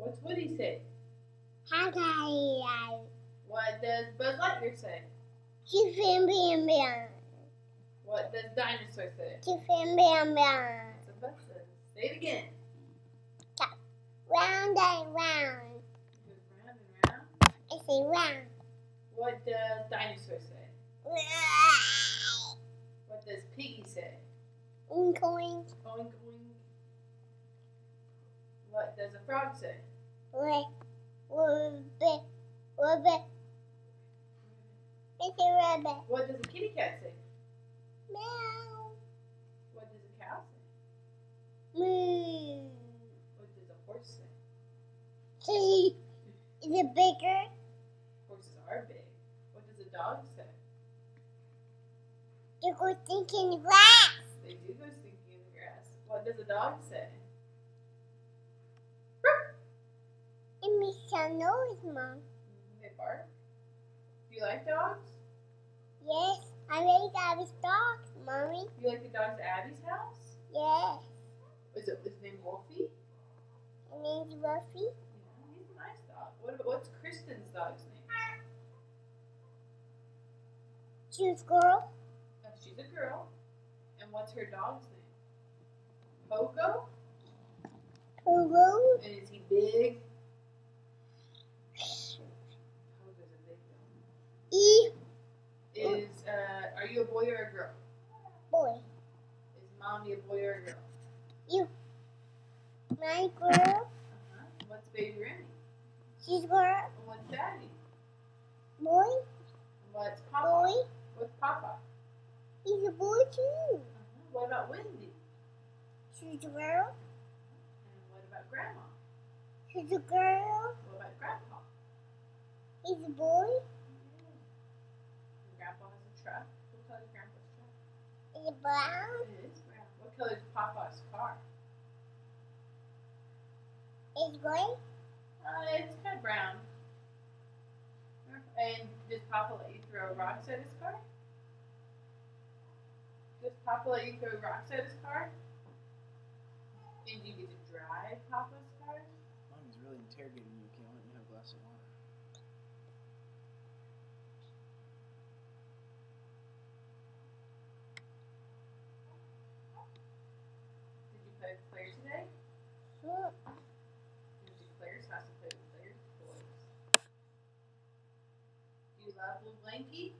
What's Woody say? Hi, guys. What does Buzz Lightyear say? Bam, bam. What does Dinosaur say? Bam, bam. That's what Buzz says. Say it again. Round and round. It goes round and round. I say round. What does Dinosaur say? What does Piggy say? Oink, oink. Oink oink. What does a frog say? Rabbit. Rabbit. It's a rabbit. What does a kitty cat say? Meow. What does a cow say? Moo. What does a horse say? See, is it bigger? Horses are big. What does a dog say? They go thinking the grass. They do go stinking in the grass. What does a dog say? It makes a noise, Mom. They bark. Do you like dogs? Yes, I like Abby's dogs, Mommy. You like the dogs at Abby's house? Yes. Is his name Wolfie? Her name's Ruffy. Yeah, he's a nice dog. What's Kristen's dog's name? She's a girl. She's a girl. And what's her dog's name? Pogo? Pogo. And is he big? Pogo's a big dog. E. Are you a boy or a girl? Boy. Is Mommy a boy or a girl? You. My girl. Uh-huh. What's baby Remy? She's a girl. And what's Daddy? Boy. And what's Papa? Boy. What's Papa? He's a boy too. Uh-huh. What about Wendy? She's a girl. And what about Grandma? She's a girl. What about Grandpa? He's a boy. And Grandpa has a truck. What color is Grandpa's truck? He's a brown. It is brown. What color is Papa's car? He's gray. It's kind of brown. And does Papa let you throw rocks at his car? Does Papa let you throw rocks at his car? And do you get to drive Papa's car? Mommy's really interrogating you, Kale. Let me have a glass of water. Did you play with Claire today? Sure. You went to Claire's house and played with Claire's toys. Do you love Blue Blankie?